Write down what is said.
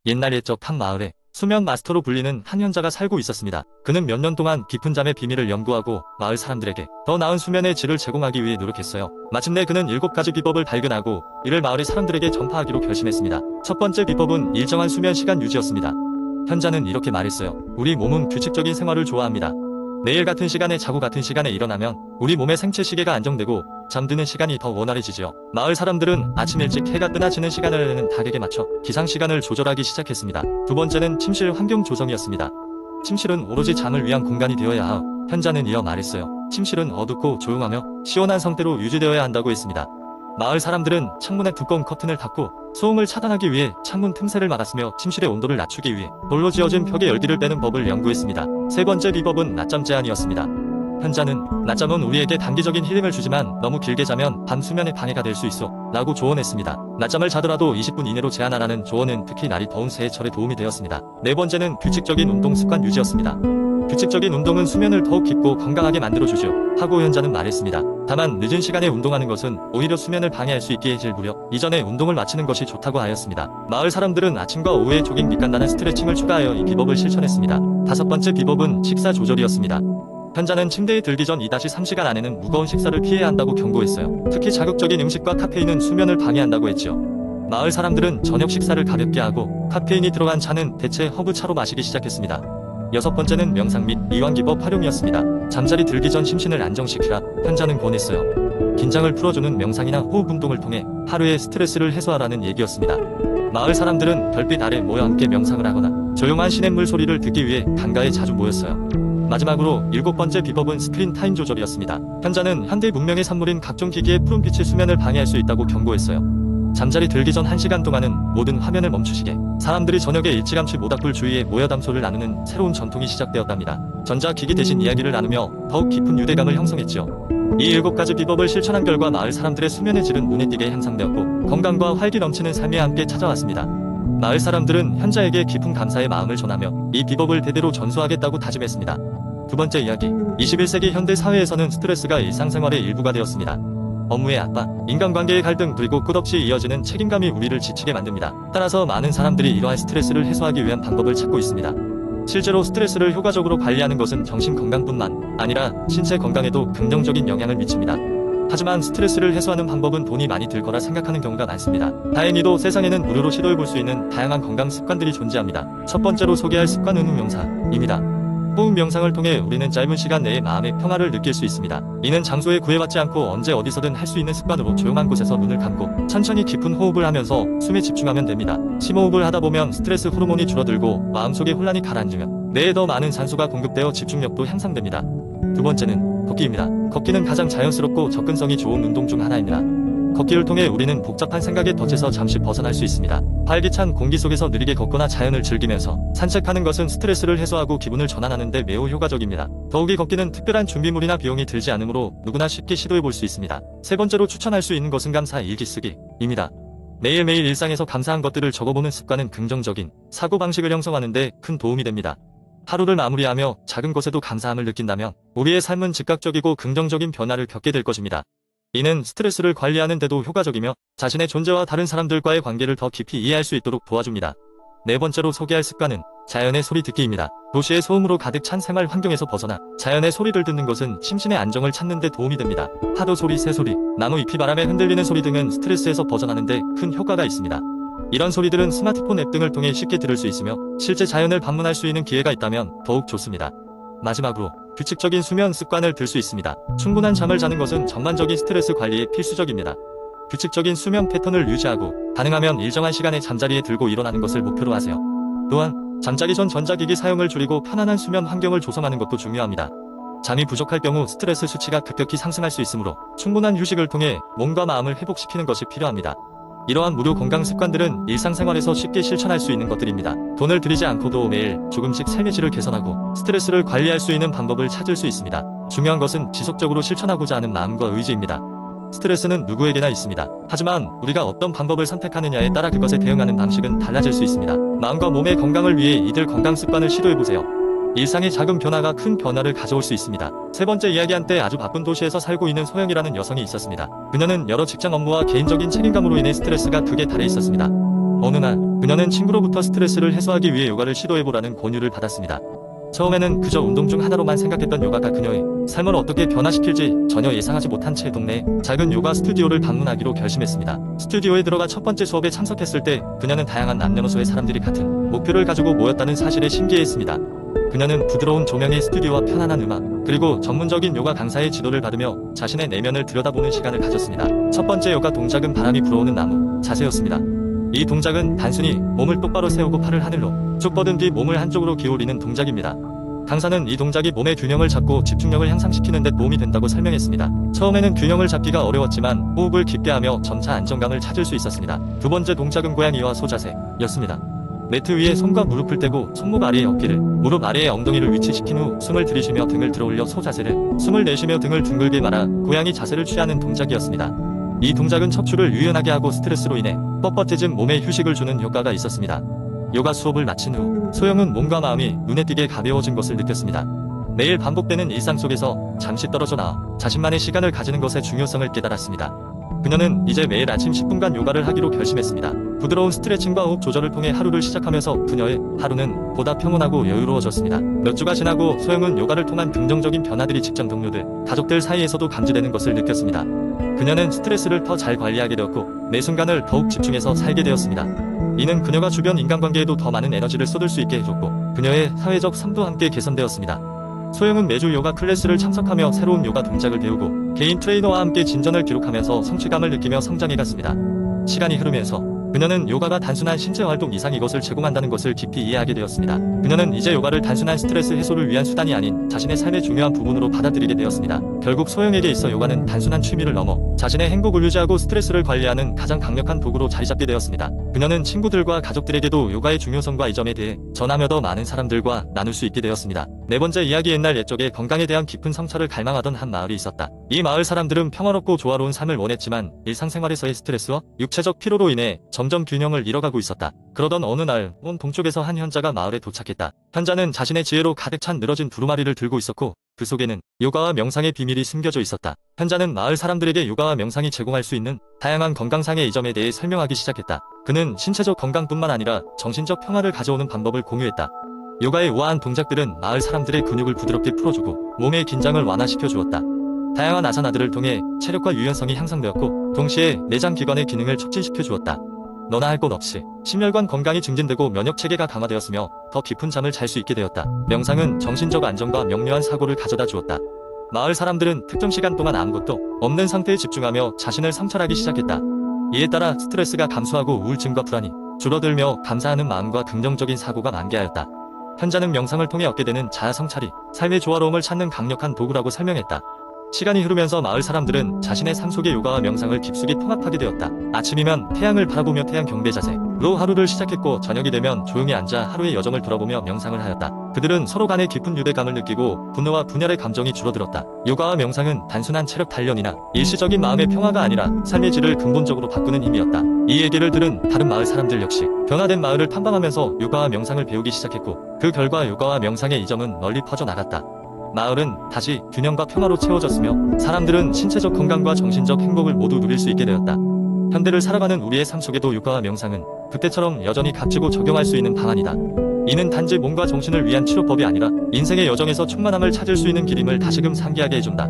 옛날 옛적 한 마을에 수면 마스터로 불리는 한 현자가 살고 있었습니다. 그는 몇 년 동안 깊은 잠의 비밀을 연구하고 마을 사람들에게 더 나은 수면의 질을 제공하기 위해 노력했어요. 마침내 그는 7가지 비법을 발견하고 이를 마을의 사람들에게 전파하기로 결심했습니다. 첫 번째 비법은 일정한 수면 시간 유지였습니다. 현자는 이렇게 말했어요. 우리 몸은 규칙적인 생활을 좋아합니다. 매일 같은 시간에 자고 같은 시간에 일어나면 우리 몸의 생체 시계가 안정되고 잠드는 시간이 더 원활해지죠. 마을 사람들은 아침 일찍 해가 뜨나 지는 시간을 닭에게 맞춰 기상 시간을 조절하기 시작했습니다. 두 번째는 침실 환경 조성이었습니다. 침실은 오로지 잠을 위한 공간이 되어야 하오. 현자는 이어 말했어요. 침실은 어둡고 조용하며 시원한 상태로 유지되어야 한다고 했습니다. 마을 사람들은 창문에 두꺼운 커튼을 닫고 소음을 차단하기 위해 창문 틈새를 막았으며 침실의 온도를 낮추기 위해 돌로 지어진 벽에 열기를 빼는 법을 연구했습니다. 세 번째 비법은 낮잠 제한이었습니다. 현자는 낮잠은 우리에게 단기적인 힐링을 주지만 너무 길게 자면 밤 수면에 방해가 될 수 있어 라고 조언했습니다. 낮잠을 자더라도 20분 이내로 제한하라는 조언은 특히 날이 더운 새해철에 도움이 되었습니다. 네 번째는 규칙적인 운동 습관 유지였습니다. 규칙적인 운동은 수면을 더욱 깊고 건강하게 만들어주죠 하고 현자는 말했습니다. 다만 늦은 시간에 운동하는 것은 오히려 수면을 방해할 수 있기에 일부러 이전에 운동을 마치는 것이 좋다고 하였습니다. 마을 사람들은 아침과 오후에 조깅 및 간단한 스트레칭을 추가하여 이 비법을 실천했습니다. 다섯 번째 비법은 식사 조절이었습니다. 현자는 침대에 들기 전 2-3시간 안에는 무거운 식사를 피해야 한다고 경고했어요. 특히 자극적인 음식과 카페인은 수면을 방해한다고 했죠. 마을 사람들은 저녁 식사를 가볍게 하고 카페인이 들어간 차는 대체 허브차로 마시기 시작했습니다. 여섯 번째는 명상 및 이완기법 활용이었습니다. 잠자리 들기 전 심신을 안정시키라 현자는 권했어요. 긴장을 풀어주는 명상이나 호흡 운동을 통해 하루의 스트레스를 해소하라는 얘기였습니다. 마을 사람들은 별빛 아래 모여 함께 명상을 하거나 조용한 시냇물 소리를 듣기 위해 강가에 자주 모였어요. 마지막으로 7번째 비법은 스크린 타임 조절이었습니다. 현자는 현대 문명의 산물인 각종 기기의 푸른빛이 수면을 방해할 수 있다고 경고했어요. 잠자리 들기 전 1시간 동안은 모든 화면을 멈추시게 사람들이 저녁에 일찌감치 모닥불 주위에 모여 담소를 나누는 새로운 전통이 시작되었답니다. 전자기기 대신 이야기를 나누며 더욱 깊은 유대감을 형성했죠. 이 7가지 비법을 실천한 결과 마을 사람들의 수면의 질은 눈에 띄게 향상되었고 건강과 활기 넘치는 삶이 함께 찾아왔습니다. 마을 사람들은 현자에게 깊은 감사의 마음을 전하며 이 비법을 대대로 전수하겠다고 다짐했습니다. 두 번째 이야기, 21세기 현대 사회에서는 스트레스가 일상생활의 일부가 되었습니다. 업무의 압박, 인간관계의 갈등, 그리고 끝없이 이어지는 책임감이 우리를 지치게 만듭니다. 따라서 많은 사람들이 이러한 스트레스를 해소하기 위한 방법을 찾고 있습니다. 실제로 스트레스를 효과적으로 관리하는 것은 정신 건강뿐만 아니라 신체 건강에도 긍정적인 영향을 미칩니다. 하지만 스트레스를 해소하는 방법은 돈이 많이 들 거라 생각하는 경우가 많습니다. 다행히도 세상에는 무료로 시도해볼 수 있는 다양한 건강 습관들이 존재합니다. 첫 번째로 소개할 습관은 호흡명상입니다. 호흡 명상을 통해 우리는 짧은 시간 내에 마음의 평화를 느낄 수 있습니다. 이는 장소에 구애받지 않고 언제 어디서든 할 수 있는 습관으로 조용한 곳에서 눈을 감고 천천히 깊은 호흡을 하면서 숨에 집중하면 됩니다. 심호흡을 하다 보면 스트레스 호르몬이 줄어들고 마음속의 혼란이 가라앉으며 뇌에 더 많은 산소가 공급되어 집중력도 향상됩니다. 두 번째는 걷기입니다. 걷기는 가장 자연스럽고 접근성이 좋은 운동 중 하나입니다. 걷기를 통해 우리는 복잡한 생각의 덫에서 잠시 벗어날 수 있습니다. 활기찬 공기 속에서 느리게 걷거나 자연을 즐기면서 산책하는 것은 스트레스를 해소하고 기분을 전환하는 데 매우 효과적입니다. 더욱이 걷기는 특별한 준비물이나 비용이 들지 않으므로 누구나 쉽게 시도해볼 수 있습니다. 세 번째로 추천할 수 있는 것은 감사 일기 쓰기입니다. 매일매일 일상에서 감사한 것들을 적어보는 습관은 긍정적인 사고방식을 형성하는 데 큰 도움이 됩니다. 하루를 마무리하며 작은 것에도 감사함을 느낀다면 우리의 삶은 즉각적이고 긍정적인 변화를 겪게 될 것입니다. 이는 스트레스를 관리하는 데도 효과적이며 자신의 존재와 다른 사람들과의 관계를 더 깊이 이해할 수 있도록 도와줍니다. 네 번째로 소개할 습관은 자연의 소리 듣기입니다. 도시의 소음으로 가득 찬 생활 환경에서 벗어나 자연의 소리를 듣는 것은 심신의 안정을 찾는 데 도움이 됩니다. 파도 소리, 새 소리, 나무 잎이 바람에 흔들리는 소리 등은 스트레스에서 벗어나는 데 큰 효과가 있습니다. 이런 소리들은 스마트폰 앱 등을 통해 쉽게 들을 수 있으며 실제 자연을 방문할 수 있는 기회가 있다면 더욱 좋습니다. 마지막으로 규칙적인 수면 습관을 들 수 있습니다. 충분한 잠을 자는 것은 전반적인 스트레스 관리에 필수적입니다. 규칙적인 수면 패턴을 유지하고 가능하면 일정한 시간에 잠자리에 들고 일어나는 것을 목표로 하세요. 또한 잠자기 전 전자기기 사용을 줄이고 편안한 수면 환경을 조성하는 것도 중요합니다. 잠이 부족할 경우 스트레스 수치가 급격히 상승할 수 있으므로 충분한 휴식을 통해 몸과 마음을 회복시키는 것이 필요합니다. 이러한 무료 건강 습관들은 일상생활에서 쉽게 실천할 수 있는 것들입니다. 돈을 들이지 않고도 매일 조금씩 삶의 질을 개선하고 스트레스를 관리할 수 있는 방법을 찾을 수 있습니다. 중요한 것은 지속적으로 실천하고자 하는 마음과 의지입니다. 스트레스는 누구에게나 있습니다. 하지만 우리가 어떤 방법을 선택하느냐에 따라 그것에 대응하는 방식은 달라질 수 있습니다. 마음과 몸의 건강을 위해 이들 건강 습관을 시도해보세요. 일상의 작은 변화가 큰 변화를 가져올 수 있습니다. 세 번째 이야기한 때 아주 바쁜 도시에서 살고 있는 소영이라는 여성이 있었습니다. 그녀는 여러 직장 업무와 개인적인 책임감으로 인해 스트레스가 극에 달해 있었습니다. 어느 날 그녀는 친구로부터 스트레스를 해소하기 위해 요가를 시도해보라는 권유를 받았습니다. 처음에는 그저 운동 중 하나로만 생각했던 요가가 그녀의 삶을 어떻게 변화시킬지 전혀 예상하지 못한 채 동네에 작은 요가 스튜디오를 방문하기로 결심했습니다. 스튜디오에 들어가 첫 번째 수업에 참석했을 때 그녀는 다양한 남녀노소의 사람들이 같은 목표를 가지고 모였다는 사실에 신기해했습니다. 그녀는 부드러운 조명의 스튜디오와 편안한 음악, 그리고 전문적인 요가 강사의 지도를 받으며 자신의 내면을 들여다보는 시간을 가졌습니다. 첫 번째 요가 동작은 바람이 불어오는 나무 자세였습니다. 이 동작은 단순히 몸을 똑바로 세우고 팔을 하늘로 쭉 뻗은 뒤 몸을 한쪽으로 기울이는 동작입니다. 강사는 이 동작이 몸의 균형을 잡고 집중력을 향상시키는 데 도움이 된다고 설명했습니다. 처음에는 균형을 잡기가 어려웠지만 호흡을 깊게 하며 점차 안정감을 찾을 수 있었습니다. 두 번째 동작은 고양이와 소 자세였습니다. 매트 위에 손과 무릎을 떼고 손목 아래에 어깨를, 무릎 아래에 엉덩이를 위치시킨 후 숨을 들이쉬며 등을 들어올려 소 자세를, 숨을 내쉬며 등을 둥글게 말아 고양이 자세를 취하는 동작이었습니다. 이 동작은 척추를 유연하게 하고 스트레스로 인해 뻣뻣해진 몸에 휴식을 주는 효과가 있었습니다. 요가 수업을 마친 후 소영은 몸과 마음이 눈에 띄게 가벼워진 것을 느꼈습니다. 매일 반복되는 일상 속에서 잠시 떨어져 나와 자신만의 시간을 가지는 것의 중요성을 깨달았습니다. 그녀는 이제 매일 아침 10분간 요가를 하기로 결심했습니다. 부드러운 스트레칭과 호흡 조절을 통해 하루를 시작하면서 그녀의 하루는 보다 평온하고 여유로워졌습니다. 몇 주가 지나고 소영은 요가를 통한 긍정적인 변화들이 직장 동료들, 가족들 사이에서도 감지되는 것을 느꼈습니다. 그녀는 스트레스를 더 잘 관리하게 되었고 매 순간을 더욱 집중해서 살게 되었습니다. 이는 그녀가 주변 인간관계에도 더 많은 에너지를 쏟을 수 있게 해줬고 그녀의 사회적 삶도 함께 개선되었습니다. 소영은 매주 요가 클래스를 참석하며 새로운 요가 동작을 배우고 개인 트레이너와 함께 진전을 기록하면서 성취감을 느끼며 성장해갔습니다. 시간이 흐르면서 그녀는 요가가 단순한 신체 활동 이상 이것을 제공한다는 것을 깊이 이해하게 되었습니다. 그녀는 이제 요가를 단순한 스트레스 해소를 위한 수단이 아닌 자신의 삶의 중요한 부분으로 받아들이게 되었습니다. 결국 소영에게 있어 요가는 단순한 취미를 넘어 자신의 행복을 유지하고 스트레스를 관리하는 가장 강력한 도구로 자리잡게 되었습니다. 그녀는 친구들과 가족들에게도 요가의 중요성과 이 점에 대해 전하며 더 많은 사람들과 나눌 수 있게 되었습니다. 네 번째 이야기. 옛날 옛적에 건강에 대한 깊은 성찰을 갈망하던 한 마을이 있었다. 이 마을 사람들은 평화롭고 조화로운 삶을 원했지만 일상생활에서의 스트레스와 육체적 피로로 인해 점점 균형을 잃어가고 있었다. 그러던 어느 날 온 동쪽에서 한 현자가 마을에 도착했다. 현자는 자신의 지혜로 가득 찬 늘어진 두루마리를 들고 있었고 그 속에는 요가와 명상의 비밀이 숨겨져 있었다. 현자는 마을 사람들에게 요가와 명상이 제공할 수 있는 다양한 건강상의 이점에 대해 설명하기 시작했다. 그는 신체적 건강뿐만 아니라 정신적 평화를 가져오는 방법을 공유했다. 요가의 우아한 동작들은 마을 사람들의 근육을 부드럽게 풀어주고 몸의 긴장을 완화시켜 주었다. 다양한 아사나들을 통해 체력과 유연성이 향상되었고 동시에 내장 기관의 기능을 촉진시켜 주었다. 너나 할 것 없이 심혈관 건강이 증진되고 면역 체계가 강화되었으며 더 깊은 잠을 잘 수 있게 되었다. 명상은 정신적 안정과 명료한 사고를 가져다 주었다. 마을 사람들은 특정 시간 동안 아무것도 없는 상태에 집중하며 자신을 성찰하기 시작했다. 이에 따라 스트레스가 감소하고 우울증과 불안이 줄어들며 감사하는 마음과 긍정적인 사고가 만개하였다. 현자는 명상을 통해 얻게 되는 자아 성찰이 삶의 조화로움을 찾는 강력한 도구라고 설명했다. 시간이 흐르면서 마을 사람들은 자신의 삶 속의 요가와 명상을 깊숙이 통합하게 되었다. 아침이면 태양을 바라보며 태양 경배 자세로 하루를 시작했고 저녁이 되면 조용히 앉아 하루의 여정을 돌아보며 명상을 하였다. 그들은 서로 간의 깊은 유대감을 느끼고 분노와 분열의 감정이 줄어들었다. 요가와 명상은 단순한 체력 단련이나 일시적인 마음의 평화가 아니라 삶의 질을 근본적으로 바꾸는 힘이었다. 이 얘기를 들은 다른 마을 사람들 역시 변화된 마을을 탐방하면서 요가와 명상을 배우기 시작했고 그 결과 요가와 명상의 이점은 널리 퍼져나갔다. 마을은 다시 균형과 평화로 채워졌으며 사람들은 신체적 건강과 정신적 행복을 모두 누릴 수 있게 되었다. 현대를 살아가는 우리의 삶 속에도 요가와 명상은 그때처럼 여전히 값지고 적용할 수 있는 방안이다. 이는 단지 몸과 정신을 위한 치료법이 아니라 인생의 여정에서 충만함을 찾을 수 있는 길임을 다시금 상기하게 해준다.